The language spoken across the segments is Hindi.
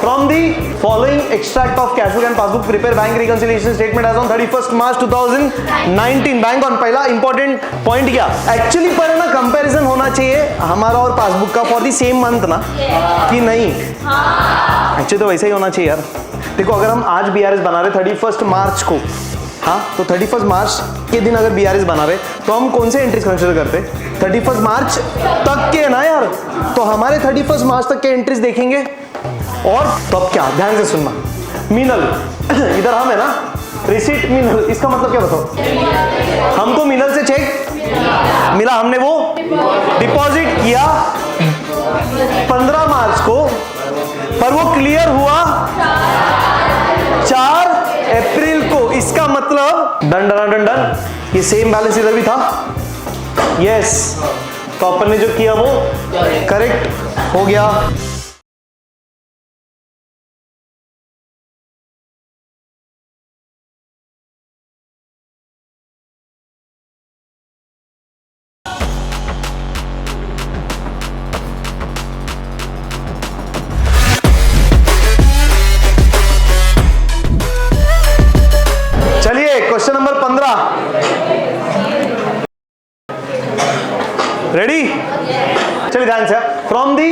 From the following extract of cashbook and passbook, prepare bank reconciliation statement as on 31st March 2019. Bank on पहला important point क्या? Actually पर ना comparison होना चाहिए हमारा और पासबुक का for the same month ना कि नहीं? Actually तो वैसा ही होना चाहिए यार. देखो अगर हम आज BRS बना रहे 31st मार्च को, हाँ तो 31st मार्च के दिन अगर BRS बना रहे तो हम कौन से एंट्रीज कंसिडर करते? 31st मार्च तक के ना यार. तो हमारे 31st मार्च तक के एंट्रीज देखेंगे. और तब क्या, ध्यान से सुनना. मीनल इधर हम है ना, रिसीट मीनल, इसका मतलब क्या बताओ? हमको मीनल से चेक मिला, हमने वो डिपॉजिट किया 15 मार्च को, पर वो क्लियर हुआ 4 अप्रैल को. इसका मतलब डन डन डन डन, ये सेम बैलेंस इधर भी था. यस, तो अपन ने जो किया वो करेक्ट हो गया. Question number 15 ready. चलिए ध्यान से. From the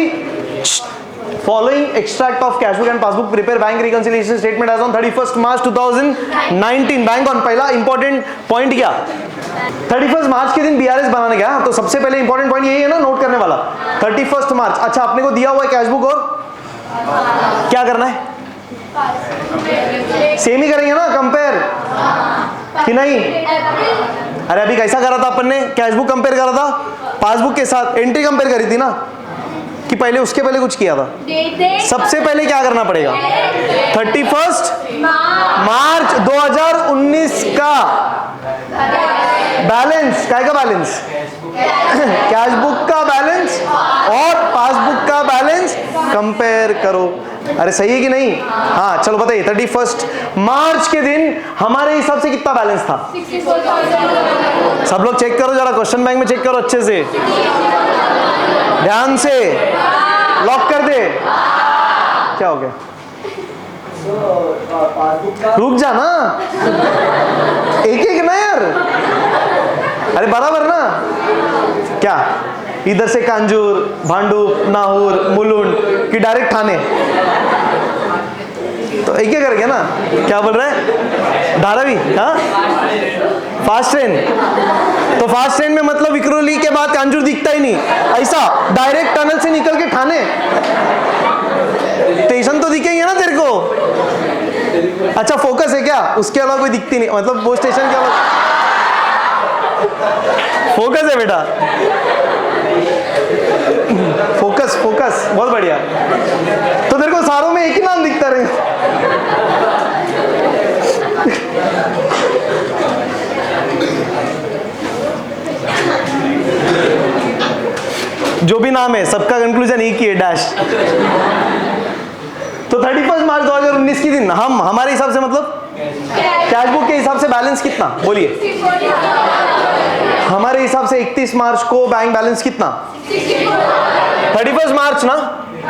following extract of cashbook and passbook, prepare bank reconciliation statement as on 31st March 2019. Bank on पहला इंपॉर्टेंट पॉइंट क्या? 31st मार्च के दिन BRS बनाने गया, तो सबसे पहले इंपॉर्टेंट पॉइंट यही है ना नोट करने वाला. 31st मार्च. अच्छा, अपने को दिया हुआ है कैशबुक और क्या करना है? सेम ही करेंगे ना, कंपेयर कि नहीं? अरे अभी कैसा करा था अपन ने? कैशबुक कंपेयर करा था पासबुक के साथ, एंट्री कंपेयर करी थी ना, कि पहले उसके पहले कुछ किया था? सबसे पहले क्या करना पड़ेगा? 31st मार्च 2019 का बैलेंस, क्या का बैलेंस? कैशबुक का बैलेंस और पासबुक का बैलेंस कंपेयर करो. अरे सही है कि नहीं? हाँ चलो बताइए. 31st मार्च के दिन हमारे हिसाब से कितना बैलेंस था? 64,000. सब लोग चेक करो जरा, क्वेश्चन बैंक में चेक करो अच्छे से, ध्यान से. लॉक कर दे. क्या हो गया? रुक जा ना, एक एक ना यार. अरे बराबर ना. क्या इधर से कांजूर, भांडुप, नाहूर, मुलुंड कि डायरेक्ट थाने? तो एक एक करके ना. क्या बोल रहा है? धारावी. हाँ, फास्ट ट्रेन. तो फास्ट ट्रेन में मतलब विक्रोली के बाद कांजूर दिखता ही नहीं, ऐसा डायरेक्ट टनल से निकल के ठाणे. स्टेशन तो दिखेंगे ना तेरे को. अच्छा फोकस है क्या? उसके अलावा कोई दिखती नहीं, मतलब वो स्टेशन के अलावा फोकस है बेटा. फोकस फोकस, बहुत बढ़िया. तो तेरे को सारों में एक ही नाम दिखता रहे. जो भी नाम है सबका कंक्लूजन एक ही है, डैश. तो 31st मार्च 2019 के दिन हम हमारे हिसाब से मतलब कैशबुक के हिसाब से बैलेंस कितना? बोलिए. हमारे हिसाब से 31 मार्च को बैंक बैलेंस कितना? 31st मार्च ना.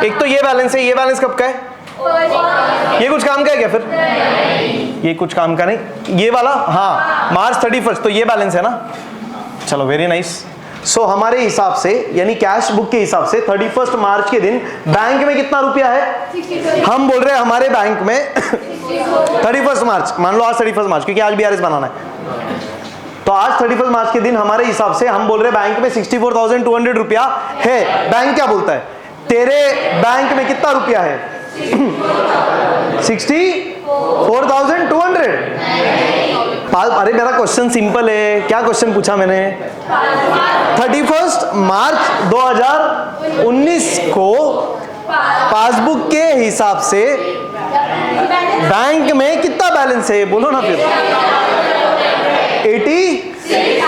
एक तो ये बैलेंस है, ये बैलेंस कब का है? ये कुछ काम का है क्या फिर? ये कुछ काम का नहीं. ये वाला हाँ मार्च 31st, तो ये बैलेंस है ना. चलो वेरी नाइस. सो हमारे हिसाब से यानी कैश बुक के हिसाब से 31st मार्च के दिन बैंक में कितना रुपया है? हम बोल रहे हैं हमारे बैंक में 31st मार्च, मान लो आज 31st मार्च क्योंकि आज BRS बनाना है, तो आज 31st मार्च के दिन हमारे हिसाब से हम बोल रहे हैं बैंक में 64,200 रुपया है. बैंक क्या बोलता है? तेरे बैंक में कितना रुपया है? 64,200. अरे मेरा क्वेश्चन सिंपल है. क्या क्वेश्चन पूछा मैंने? 31st मार्च 2019 को पासबुक के हिसाब से बैंक में कितना बैलेंस है? बोलो ना फिर. 86.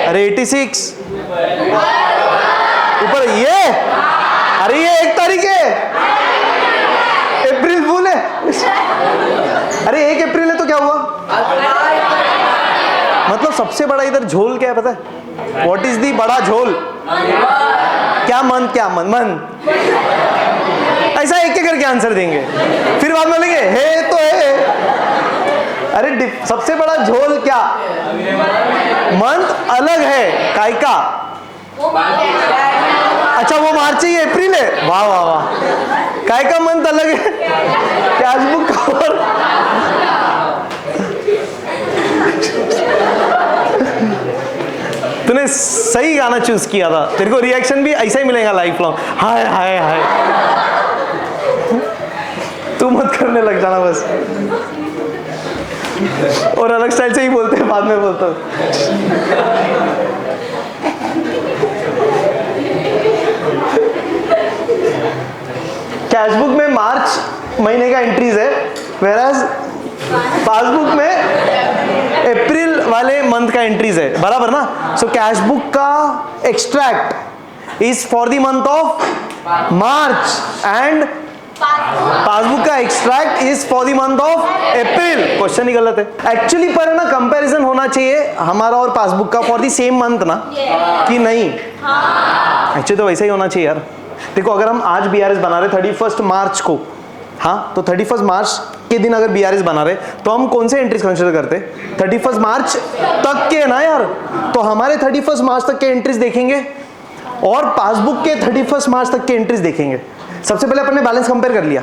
अरे 86 ऊपर ये. अरे ये 1 तारीख है, अप्रैल फूल है. अरे 1 अप्रैल है तो क्या हुआ? मतलब सबसे बड़ा इधर झोल क्या है पता है? व्हाट इज दी बड़ा झोल? क्या मंथ, क्या मंथ, मंथ, ऐसा एक एक करके आंसर देंगे, फिर बाद में बोलेंगे है तो है। अरे सबसे बड़ा झोल क्या, मंथ अलग है, काय का? अच्छा वो मार्च है, ये अप्रैल है, वाह वाह वाह, काय का मंथ अलग है, कैश बुक का। और तूने सही गाना चूज किया था, तेरे को रिएक्शन भी ऐसा ही मिलेगा लाइफ लॉन्ग, हाय हाय हाय। तू मत करने लग जाना बस, और अलग स्टाइल से ही बोलते हैं, बाद में बोलता हूं। कैश बुक में मार्च महीने का एंट्रीज है, वेराज पासबुक में अप्रैल वाले मंथ का एंट्रीज है, बराबर ना? सो कैश बुक का extract is for the month of March and passbook का extract is for the month of April. Question ही गलत है एक्चुअली, पर ना कंपैरिजन होना चाहिए हमारा और पासबुक का फॉर द सेम मंथ ना, कि नहीं? एक्चुअली तो वैसा ही होना चाहिए यार। देखो अगर हम आज बीआरएस बना रहे 31 मार्च को, हाँ, तो 31 मार्च के दिन अगर बीआरएस बना रहे तो हम कौन से एंट्रीज कंसीडर करते? 31 मार्च तक के ना यार, तो हमारे 31 मार्च तक के एंट्रीज देखेंगे और पासबुक के 31 मार्च तक के एंट्रीज देखेंगे। सबसे पहले अपने बैलेंस कंपेयर कर लिया,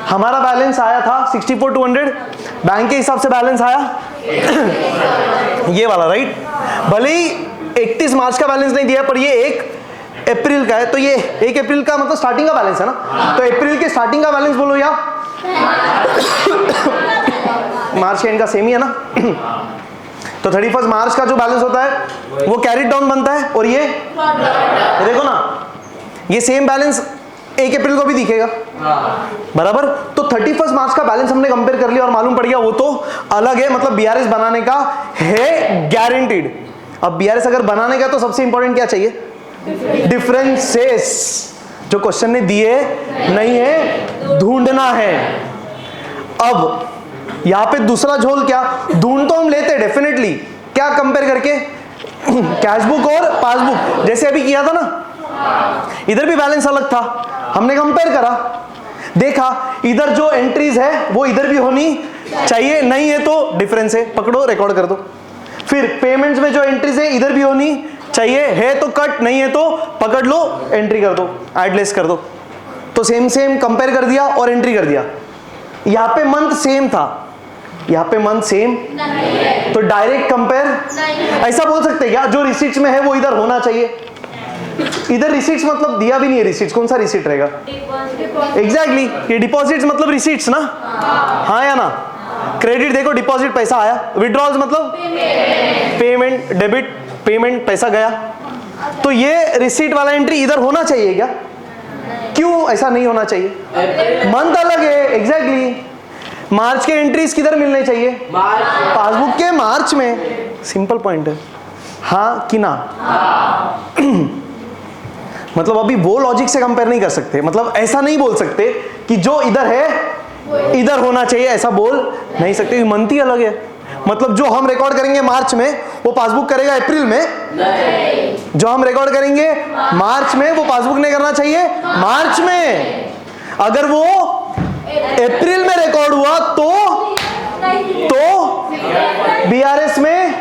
हमारा बैलेंस आया था 64,200, बैंक के हिसाब से बैलेंस आया ये वाला, राइट? भले ही 31 मार्च का बैलेंस नहीं दिया, पर ये 1 अप्रैल का है, तो ये 1 अप्रैल का मतलब स्टार्टिंग का बैलेंस है ना, तो अप्रैल के स्टार्टिंग का बैलेंस बोलो या मार्च के एंड का सेम ही है ना। तो 31 मार्च का जो बैलेंस होता है वो कैरी डाउन बनता है, और ये देखो ना, ये सेम बैलेंस 1 अप्रैल को भी दिखेगा, बराबर? तो 31 मार्च का बैलेंस हमने कंपेयर कर लिया और मालूम पड़ गया वो तो अलग है, मतलब बीआरएस बनाने का है गारंटीड। अब बीआरएस अगर बनाने का तो सबसे इंपॉर्टेंट क्या चाहिए? डिफरेंसेस, जो क्वेश्चन ने दिए नहीं है, ढूंढना है। अब यहां पे दूसरा झोल क्या, ढूंढ तो हम लेते डेफिनेटली, क्या कंपेयर करके? कैश बुक और पासबुक, जैसे अभी किया था ना, इधर भी बैलेंस अलग था, हमने कंपेयर करा, देखा इधर जो एंट्रीज है वो इधर भी होनी चाहिए, नहीं है तो डिफरेंस है, पकड़ो रिकॉर्ड कर दो। फिर पेमेंट्स में जो एंट्रीज है इधर भी होनी चाहिए, है तो कट, नहीं है तो पकड़ लो, एंट्री कर दो, ऐड लेस कर दो। तो सेम सेम कंपेयर कर दिया और एंट्री कर दिया। यहां पे मंथ सेम था, यहां पे मंथ सेम, तो डायरेक्ट कंपेयर ऐसा बोल सकते क्या, जो रिसीट्स में है वो इधर होना चाहिए? इधर रिसीट्स मतलब दिया भी नहीं है, रिसीट्स कौन सा रिसीट रहेगा? एग्जैक्टली, ये डिपॉजिट्स मतलब रिसीट्स ना, हाँ या ना? क्रेडिट देखो, डिपॉजिट पैसा आया, विड्रॉल्स मतलब पेमेंट, डेबिट पेमेंट पैसा गया, तो ये रिसीट वाला एंट्री इधर होना चाहिए क्या? क्यों ऐसा नहीं होना चाहिए? मंथ अलग है, एग्जैक्टली। मार्च के एंट्रीज किधर मिलने चाहिए? पासबुक के मार्च में, सिंपल पॉइंट है, हाँ कि ना? मतलब अभी वो लॉजिक से कंपेयर नहीं कर सकते, मतलब ऐसा नहीं बोल सकते कि जो इधर है इधर होना चाहिए, ऐसा बोल नहीं सकते, मंथ ही अलग है। मतलब जो हम रिकॉर्ड करेंगे मार्च में वो पासबुक करेगा अप्रैल में नहीं। जो हम रिकॉर्ड करेंगे मार्च में वो पासबुक नहीं करना चाहिए मार्च में। अगर वो अप्रैल में रिकॉर्ड हुआ तो बीआरएस में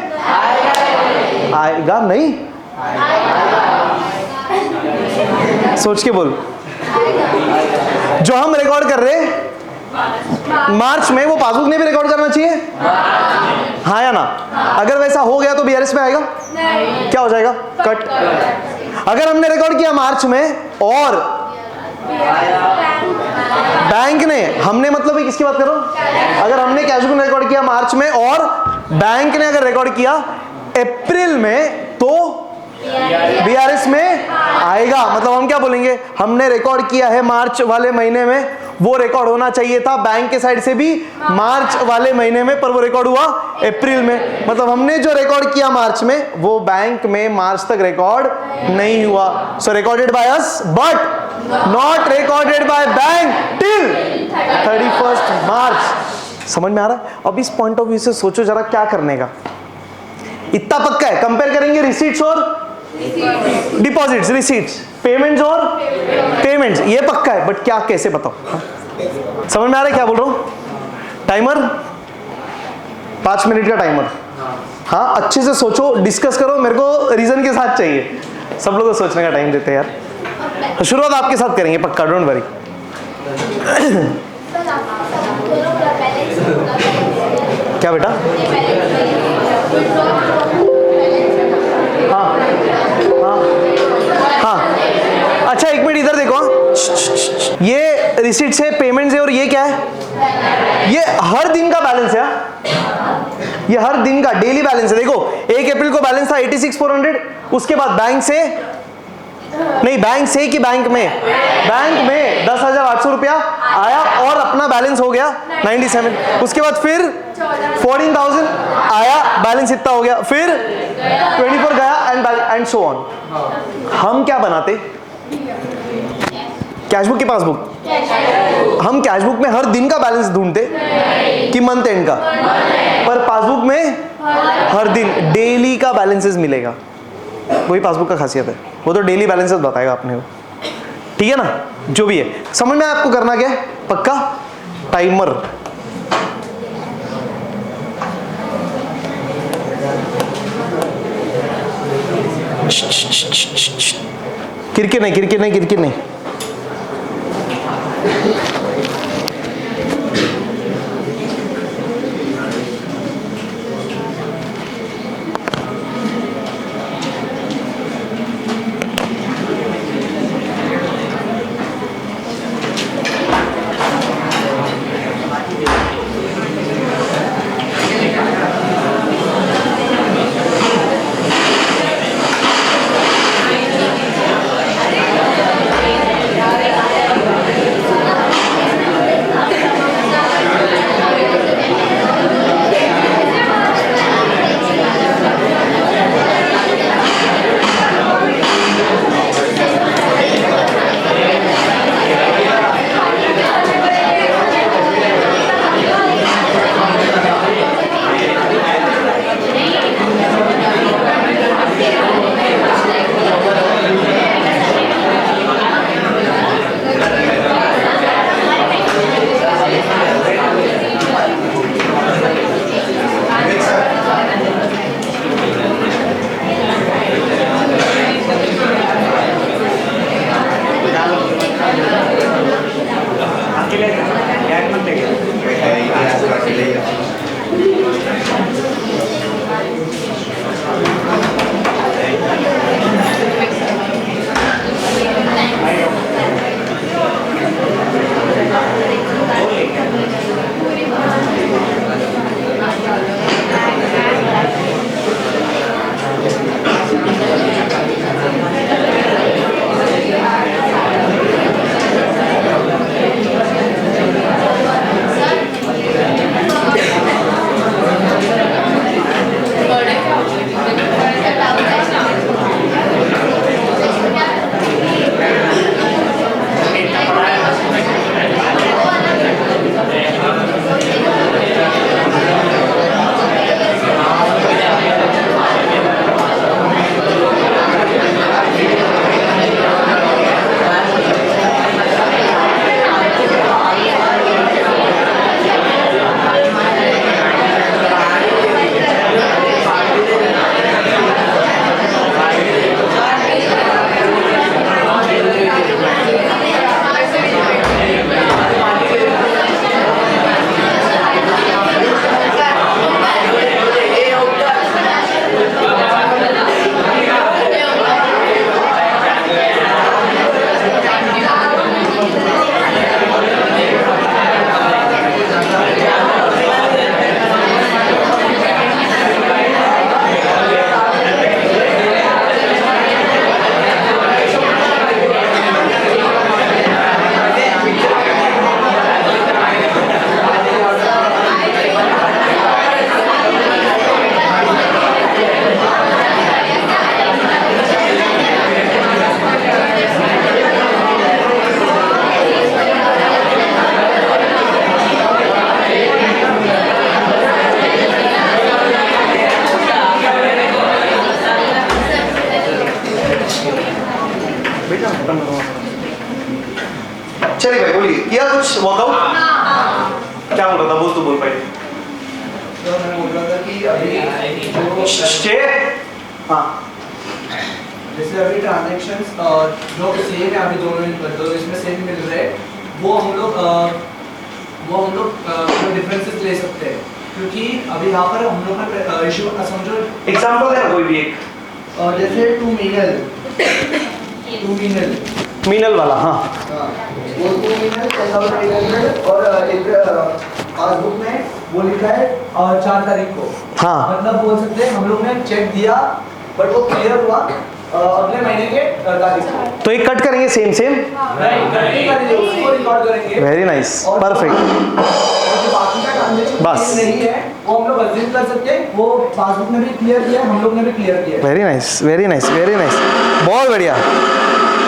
आएगा नहीं? सोच के बोल। जो हम रिकॉर्ड कर रहे हैं मार्च में वो पासबुक ने भी रिकॉर्ड करना चाहिए, हाँ या ना? अगर वैसा हो गया तो बीआरएस में आएगा नहीं। क्या हो जाएगा? कट। अगर हमने रिकॉर्ड किया मार्च में और बैंक ने, हमने मतलब किसकी बात कर रहा हूं, अगर हमने कैश बुक रिकॉर्ड किया मार्च में और बैंक ने अगर रिकॉर्ड किया अप्रैल में तो बीआरएस में आएगा। मतलब हम क्या बोलेंगे, हमने रिकॉर्ड किया है मार्च वाले महीने में, वो रिकॉर्ड होना चाहिए था बैंक के साइड से भी मार्च वाले महीने में, पर वो रिकॉर्ड हुआ अप्रैल में। मतलब हमने जो रिकॉर्ड किया मार्च में वो बैंक में मार्च तक रिकॉर्ड नहीं हुआ। So recorded by us but not recorded by bank till 31 March. समझ में आ रहा है? अब इस पॉइंट ऑफ व्यू से सोचो जरा क्या करने का। इतना पक्का है, कंपेयर करेंगे रिसीट्स और डिपॉजिट्स, रिसीट्स, पेमेंट्स और पेमेंट्स, ये पक्का है, बट क्या कैसे बताओ? समझ में आ रहा है क्या बोल रहा हूं? टाइमर 5 मिनट का टाइमर, हाँ अच्छे से सोचो, डिस्कस करो, मेरे को रीजन के साथ चाहिए, सब लोग को सोचने का टाइम देते हैं यार। शुरुआत आपके साथ करेंगे पक्का, डोंट वरी। क्या बेटा? हाँ हाँ हाँ, अच्छा एक मिनट इधर देखो, ये रिसीट्स है, पेमेंट्स है, और ये क्या है? ये हर दिन का बैलेंस है, ये हर दिन का डेली बैलेंस है। देखो 1 अप्रैल को बैलेंस था 86,400, उसके बाद बैंक से नहीं, बैंक से कि बैंक में 10,800 रुपया आया और अपना बैलेंस हो गया 97। उसके बाद फिर 14,000 आया, बैलेंस इतना हो गया, फिर 24 गया एंड सो ऑन। हम क्या बनाते? कैशबुक की पासबुक? हम कैशबुक में हर दिन का बैलेंस ढूंढते कि मंथ एंड का, पर पासबुक में हर दिन डेली का बैलेंसेस मिलेगा। वही पासबुक का खासियत है, वो तो डेली बैलेंसेस बताएगा अपने को, ठीक है ना? जो भी है समझ में, आपको करना क्या है पक्का? टाइमर, किरकिर नहीं। चलिए भाई बोलिए, किया कुछ वर्कआउट? क्या बोल रहा था? बोल, तू बोल पाए। तो मैं बोल रहा था कि अभी हाँ, जैसे अभी ट्रांजैक्शंस जो सेम है अभी दोनों इसमें सेम मिल रहे हैं, वो हम लोग डिफरेंसेस ले सकते हैं, क्योंकि अभी यहाँ पर हम लोग का इशू समझो एग्जांपल है कोई भी एक, जैसे टू मीनल वाला। हाँ, वो 2 मीनल 10,800 और एक पासबुक में वो लिखा है 4 तारीख को। हाँ, मतलब बोल सकते हैं हम लोग ने चेक दिया बट वो क्लियर हुआ अगले महीने के तारीख को। तो एक कट करेंगे सेम सेम। उसको रिकॉर्ड करेंगे। Very nice, perfect. बाकी का ट्रांजैक्शन बस। नहीं है वो हम लोग अज्यूम कर सकते हैं, वो पासबुक ने भी क्लियर किया, हम लोग ने भी क्लियर किया। Very nice, very nice, very nice, बहुत बढ़िया,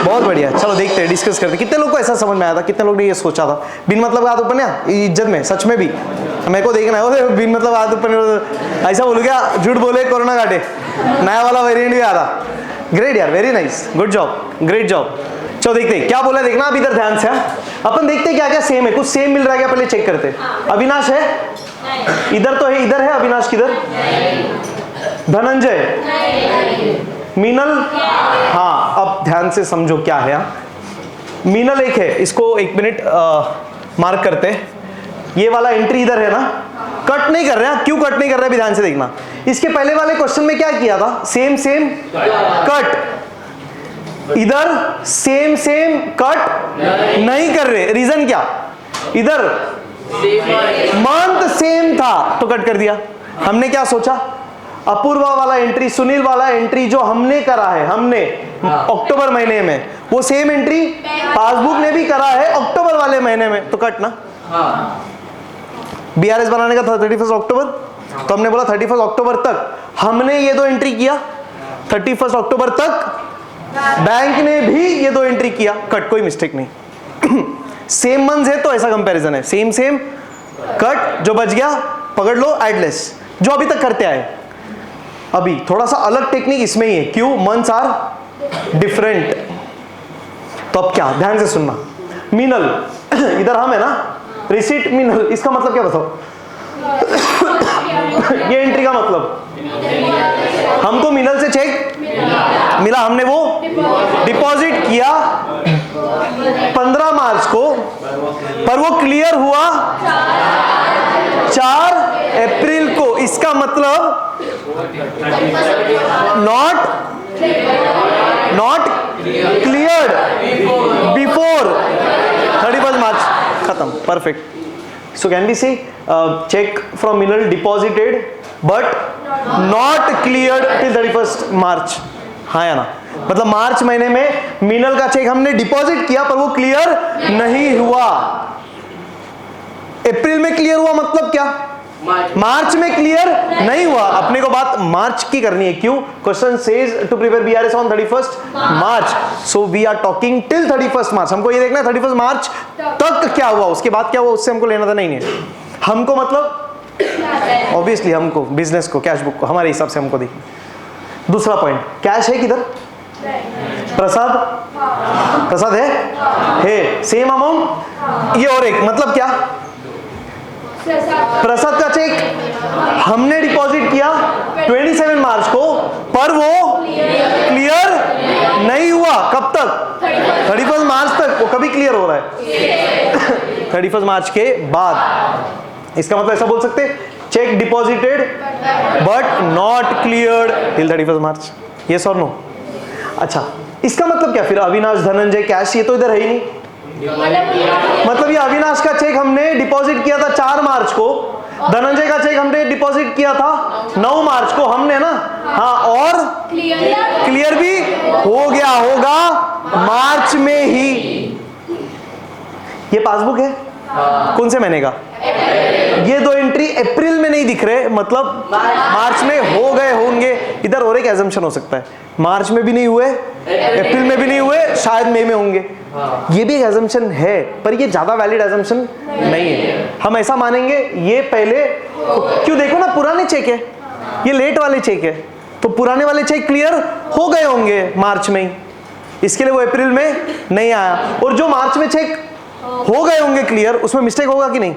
बहुत बढ़िया। चलो देखते हैं, डिस्कस करते हैं। कितने लोग को ऐसा समझ में आया था? कितने लोग ने ये सोचा था बिन मतलब का ऊपर ना इज्जत में? सच में भी मेरे को देखना है बिन मतलब हाथ ऊपर ऐसा बोलू क्या? झूठ बोले कोरोना काटे, नया वाला वेरिएंट भी आ रहा। ग्रेट यार, very nice, good job, great job. चलो देखते हैं क्या बोला, देखना अब इधर ध्यान से। अपन देखते हैं क्या क्या सेम है, कुछ सेम मिल रहा है क्या पहले चेक करते हैं। अविनाश है इधर, तो है इधर है अविनाश, किधर? धनंजय, मीनल। हाँ, अब ध्यान से समझो क्या है। मीनल एक है, इसको 1 मिनट मार्क करते हैं। ये वाला एंट्री इधर है ना, कट नहीं कर रहे हैं। क्यों कट नहीं कर रहे हैं ध्यान से देखना। इसके पहले वाले क्वेश्चन में क्या किया था? Same same cut. इधर सेम सेम कट नहीं कर रहे, रीजन क्या? इधर मंथ सेम था तो कट कर दिया। हमने क्या सोचा? अपूर्वा वाला एंट्री, सुनील वाला एंट्री जो हमने करा है, हमने अक्टूबर महीने में, वो सेम एंट्री पासबुक ने भी करा है अक्टूबर वाले महीने में, तो कट ना। बीआरएस बनाने का था 31 अक्टूबर, तो हमने बोला 31 अक्टूबर तक हमने ये 2 एंट्री किया, 31 अक्टूबर तक बैंक ने भी ये 2 एंट्री किया, कट, कोई मिस्टेक नहीं। सेम मंथ है तो ऐसा कंपैरिजन है, सेम सेम कट, जो बच गया पकड़ लो एडलेस, जो अभी तक करते आए। अभी थोड़ा सा अलग टेक्निक इसमें ही है, क्यों? Months are different. तो अब क्या, ध्यान से सुनना। मीनल इधर हम है ना, रिसीट मीनल, इसका मतलब क्या बताओ? ये एंट्री का मतलब हमको मीनल से चेक मिला, हमने वो डिपॉजिट किया 15 मार्च को, पर वो क्लियर हुआ 4 अप्रैल को। इसका मतलब नॉट क्लियर्ड बिफोर 31 मार्च, खत्म, perfect. So can be see check from मिनल deposited but not cleared till 31 March. हाँ या ना? मतलब मार्च महीने में मिनल का चेक हमने डिपॉजिट किया पर वो क्लियर नहीं हुआ। अप्रैल में क्लियर हुआ मतलब क्या? मार्च में क्लियर नहीं हुआ। अपने को बात मार्च की करनी है, क्यों? Question says to prepare BRS on 31 March, so we are talking till 31 March. हमको ये देखना है 31 मार्च तक क्या हुआ, उसके बाद क्या हुआ उससे हमको लेना था नहीं है। हमको मतलब ऑब्वियसली हमको बिजनेस को, कैश बुक को हमारे हिसाब से हमको देखना। दूसरा पॉइंट, कैश है किधर? प्रसाद, प्रसाद है सेम अमाउंट। ये और एक मतलब क्या? प्रसाद का चेक हमने डिपॉजिट किया 27 मार्च को, पर वो क्लियर नहीं हुआ। कब तक? 31 मार्च तक। वो कभी क्लियर हो रहा है 31 मार्च के बाद। इसका मतलब ऐसा बोल सकते, check deposited but not cleared till 31 March. Yes और नो? अच्छा, इसका मतलब क्या फिर? अविनाश, धनंजय, कैश, ये तो इधर है ही नहीं। मतलब ये अविनाश का चेक हमने डिपॉजिट किया था 4 मार्च को, धनंजय का चेक हमने डिपॉजिट किया था 9 मार्च को, हमने ना। हाँ, और क्लियर भी हो गया होगा मार्च में ही। ये पासबुक है कौन से महीने का? ये 2 एंट्री अप्रैल में नहीं दिख रहे, मतलब मार्च में हो गए होंगे। इधर और एक एजम्पशन हो सकता है, मार्च में भी नहीं हुए, अप्रैल में भी नहीं हुए, शायद मई में होंगे। ये भी एक एजम्पशन है, पर ये ज्यादा वैलिड एजम्पशन नहीं है। हम ऐसा मानेंगे ये पहले, क्यों? देखो ना, पुराने चेक है, ये लेट वाले चेक है, तो पुराने वाले चेक क्लियर हो गए होंगे मार्च में ही। इसके लिए वो अप्रैल में नहीं आया। और जो मार्च में चेक हो गए होंगे क्लियर, उसमें मिस्टेक होगा कि नहीं?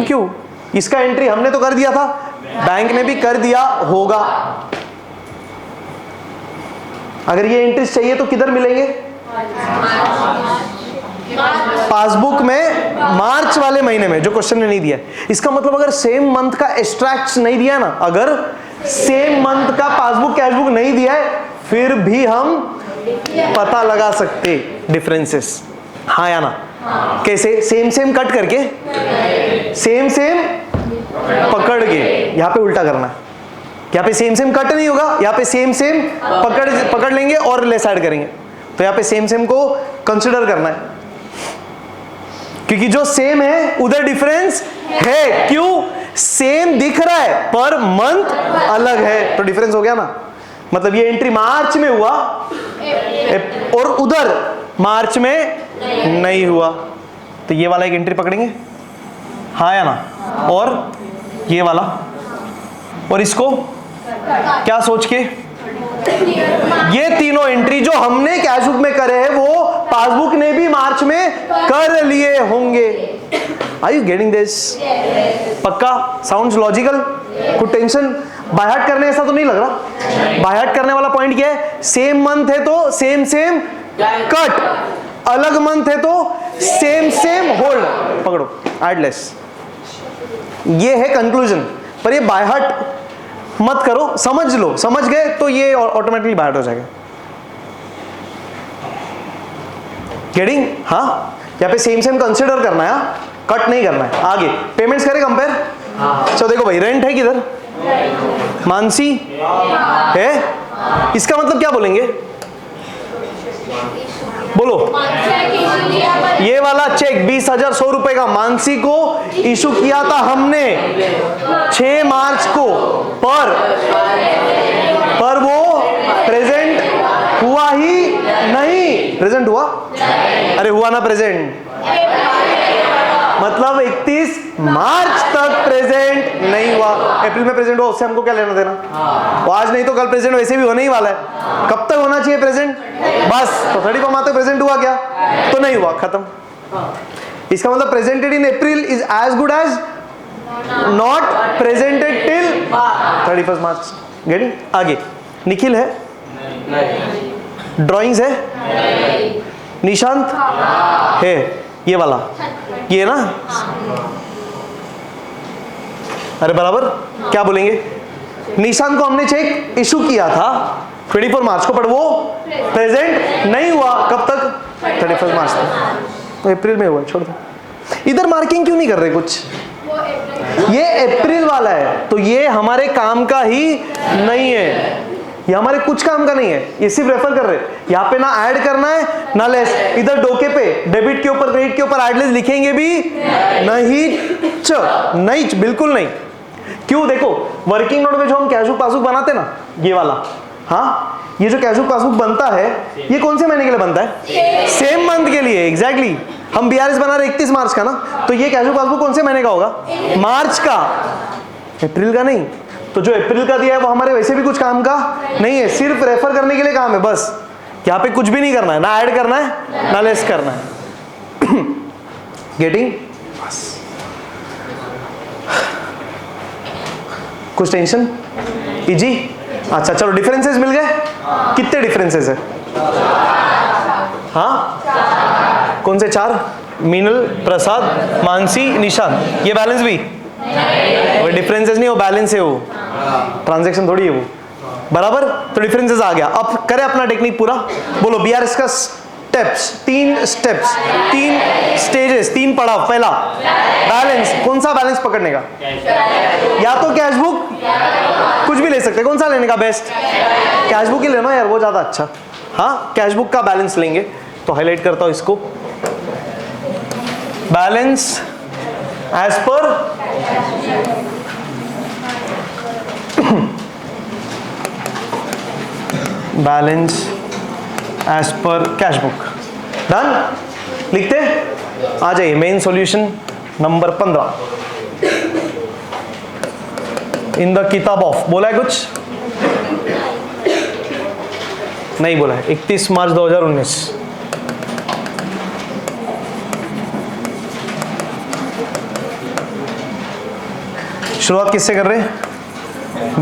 क्यों? इसका एंट्री हमने तो कर दिया था, बैंक ने भी कर दिया होगा। अगर ये एंट्रीज चाहिए तो किधर मिलेंगे? पासबुक में मार्च वाले महीने में, जो क्वेश्चन ने नहीं दिया। इसका मतलब अगर सेम मंथ का एक्सट्रैक्ट नहीं दिया ना, अगर सेम मंथ का पासबुक कैशबुक नहीं दिया है, फिर भी हम पता लगा सकते डिफरेंसेस, हाँ या ना? कैसे? सेम सेम कट करके, सेम सेम पकड़ के। यहां पे उल्टा करना है, यहाँ पे सेम सेम कट नहीं होगा, यहाँ पे सेम सेम पकड़ लेंगे और लेस ऐड करेंगे। तो यहाँ पे सेम सेम को कंसिडर करना है, क्योंकि जो सेम है उधर डिफरेंस है। क्यों? सेम दिख रहा है पर मंथ अलग है, तो डिफरेंस हो गया ना। मतलब ये एंट्री मार्च में हुआ और उधर मार्च में नहीं हुआ, तो ये वाला एक एंट्री पकड़ेंगे, हाँ या ना? और ये वाला, और इसको क्या सोच के, ये तीनों एंट्री जो हमने कैश बुक में करे हैं वो पासबुक ने भी मार्च में कर लिए होंगे। Are you getting this? पक्का? Sounds logical? कुछ टेंशन बाय हार्ट करने ऐसा तो नहीं लग रहा? बाय हार्ट करने वाला पॉइंट क्या है? सेम मंथ है तो सेम सेम कट, अलग मंथ है तो सेम सेम होल्ड। पकड़ो, ऐड लेस। ये है कंक्लूजन, पर ये बाय हार्ट मत करो, समझ लो। समझ गए तो ये ऑटोमेटिकली बाय हार्ट हो जाएगा। गेटिंग? हाँ, यहाँ पे सेम सेम कंसिडर करना है, कट नहीं करना है। आगे पेमेंट्स करें कंपेयर। चलो देखो भाई, रेंट है किधर? मानसी है। इसका मतलब क्या बोलेंगे? बोलो। ये वाला चेक 20,100 रुपए का मानसी को इशू किया था हमने 6 मार्च को, पर वो प्रेजेंट हुआ ही नहीं। प्रेजेंट हुआ? अरे हुआ ना प्रेजेंट, मतलब 31 मार्च तक प्रेजेंट नहीं हुआ। अप्रैल में प्रेजेंट हुआ, उससे हमको क्या लेना देना? वो आज नहीं तो कल प्रेजेंट वैसे भी होने ही वाला है। कब तक होना चाहिए प्रेजेंट? बस, तो 31 मार्च तक प्रेजेंट हुआ क्या? तो नहीं हुआ, खत्म। इसका मतलब presented in April is as good as not presented till 31 March. Getting? आगे निखिल है, ड्राइंग्स है, निशांत है, ये वाला, ये ना। अरे बराबर, क्या बोलेंगे? निशांत को हमने चेक इशू किया था 24 मार्च को, पर वो प्रेजेंट नहीं हुआ। कब तक? 31 मार्च तक। तो अप्रैल में हुआ, छोड़ दो। इधर मार्किंग क्यों नहीं कर रहे कुछ? ये अप्रैल वाला है, तो ये हमारे काम का ही नहीं है, ये हमारे कुछ काम का नहीं है, ये सिर्फ रेफर कर रहे हैं। यहाँ पे ना ऐड करना है ना लेस। इधर डोके पे डेबिट के ऊपर क्रेडिट के ऊपर ऐड लेस लिखेंगे भी नहीं, बिल्कुल नहीं। क्यों? देखो, वर्किंग नोट में जो हम कैश बुक पासबुक बनाते ना, ये वाला, हाँ, ये जो कैश बुक पासबुक बनता है, ये कौन से महीने के लिए बनता है? सेम मंथ के लिए। एग्जैक्टली। हम BRS बना रहे 31 मार्च का ना, तो ये कैश बुक पासबुक कौन से महीने का होगा? मार्च का, अप्रैल का नहीं। तो जो अप्रैल का दिया है वो हमारे वैसे भी कुछ काम का नहीं है, सिर्फ रेफर करने के लिए काम है बस। यहाँ पे कुछ भी नहीं करना है, ना ऐड करना है ना लेस करना है। गेटिंग? कुछ टेंशन? इजी? अच्छा चलो, डिफरेंसेस मिल गए। कितने डिफरेंसेस है? हाँ, कौन से 4? मीनल, प्रसाद, मानसी, निशांत। ये बैलेंस भी? वो डिफरेंसेस नहीं, वो बैलेंस है, वो ट्रांजैक्शन थोड़ी है वो। बराबर? तो डिफरेंसेस आ गया। अब करें अपना टेक्निक पूरा। बोलो BRS का स्टेप्स, 3 स्टेप्स, 3 स्टेजेस, 3 पड़ाव। पहला बैलेंस। कौन सा बैलेंस पकड़ने का? या तो कैश बुक, कुछ भी ले सकते, कौन सा लेने का बेस्ट? कैश बुक ही लेना यार, वो ज्यादा अच्छा। हाँ, कैश बुक का बैलेंस लेंगे। तो हाईलाइट करता हूं इसको, balance as per balance as per cash book. Done? लिखते? आ जाइए, main solution number 15 in the किताब ऑफ। बोला है कुछ? नहीं बोला है, 31 मार्च 2019। शुरुआत किससे कर रहे हैं?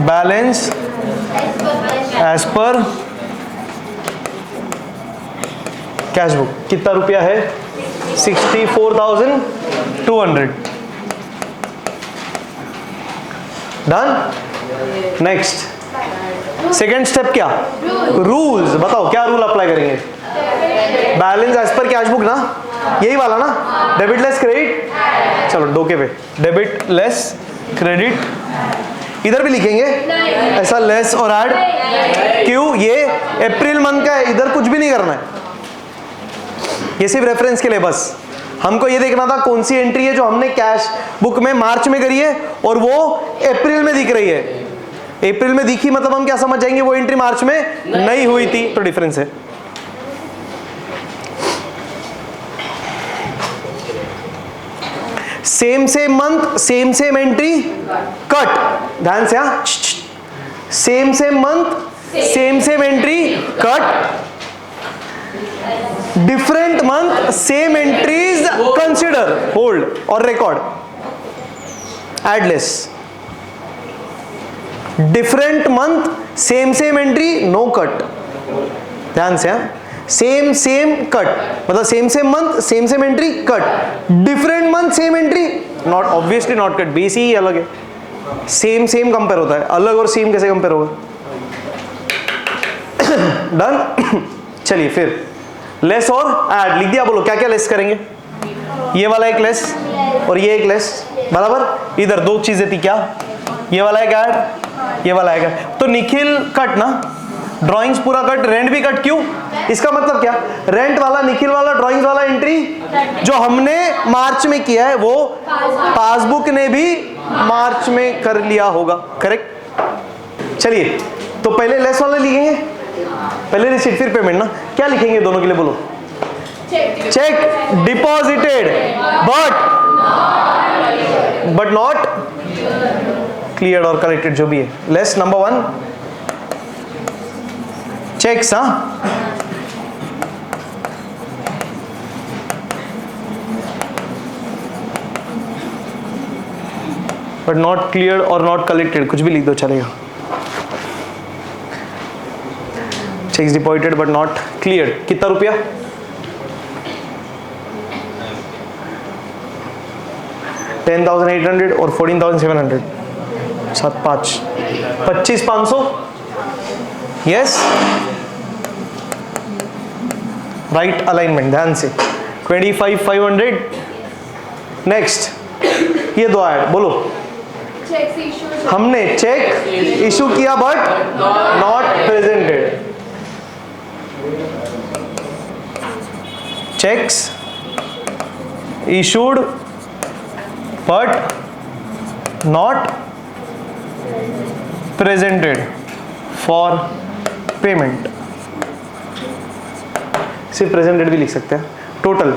Balance as per cash book. कितना रुपया है? 64,200। डन। नेक्स्ट सेकेंड स्टेप क्या? रूल्स। बताओ क्या रूल अप्लाई करेंगे? Balance as per cash book ना, यही वाला ना, डेबिट लेस क्रेडिट। चलो डोके पे, डेबिट लेस क्रेडिट। इधर भी लिखेंगे ऐसा लेस और ऐड। क्यों? ये अप्रैल मंथ का है, इधर कुछ भी नहीं करना है, ये सिर्फ रेफरेंस के लिए बस। हमको ये देखना था कौन सी एंट्री है जो हमने कैश बुक में मार्च में करी है और वो अप्रैल में दिख रही है। अप्रैल में दिखी मतलब हम क्या समझ जाएंगे? वो एंट्री मार्च में नहीं हुई थी, तो डिफरेंस है। Same same month same same entry cut. ध्यान से, हाँ, same same month same same entry cut. Different month same entries consider, hold और record. Add less. Different month same same entry no cut. ध्यान से, हाँ, सेम सेम कट मतलब same same month same same entry cut. Different month same entry not, obviously not cut, base ही अलग है। सेम सेम कंपेयर होता है, अलग और सेम कैसे कंपेयर होगा? डन। चलिए फिर लेस और ऐड लिख दिया। बोलो क्या क्या लेस करेंगे? ये वाला एक लेस और ये एक लेस, बराबर। इधर दो चीजें थी, क्या? ये वाला एक ऐड, ये वाला एक ऐड। तो निखिल कट ना, ड्राइंग्स पूरा कट, रेंट भी कट। क्यों? इसका मतलब क्या? रेंट वाला, निखिल वाला, ड्राइंग्स वाला एंट्री जो हमने मार्च में किया है वो पासबुक ने भी मार्च में कर लिया होगा, करेक्ट। चलिए तो पहले लेस वाला लिखेंगे, पहले रिसीट फिर पेमेंट ना। क्या लिखेंगे दोनों के लिए? बोलो। Cheque deposited but not clear और कलेक्टेड, जो भी है। लेस नंबर 1 चेक्स, हाँ, बट नॉट क्लियर और नॉट कलेक्टेड, कुछ भी लिख दो चलेगा। Cheques deposited but not clear. कितना रुपया? 10,800 और 14,700। 7,500 25,500। Yes, right alignment. ध्यान से 25,500। नेक्स्ट ये दो ऐड। बोलो। हमने चेक इशू किया but not presented. Cheques issued but not presented for payment। सिर्फ प्रेजेंटेड भी लिख सकते हैं। टोटल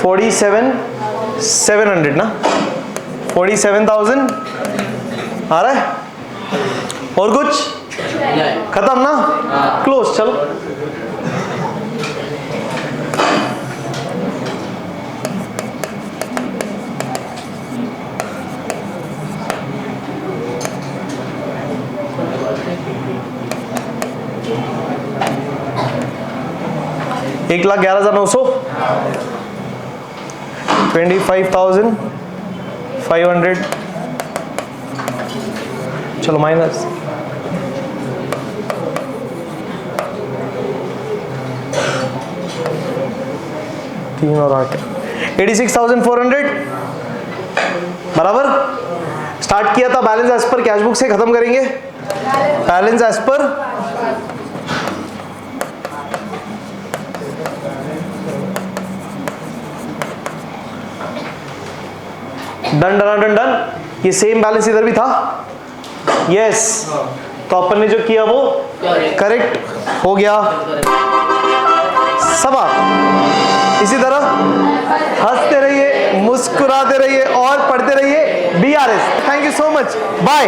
47,700 ना, 47,000 आ रहा है। और कुछ खत्म ना, क्लोज। चलो एक 1,11,900, 25,500। चलो माइनस 3 और 8, 86,400 बराबर। स्टार्ट किया था balance as per cash book से, खत्म करेंगे balance as per done done done done. ये सेम बैलेंस इधर भी था, यस। तो अपन ने जो किया वो करेक्ट हो गया। सबा इसी तरह हंसते रहिए, मुस्कुराते रहिए और पढ़ते रहिए BRS। Thank you so much, bye.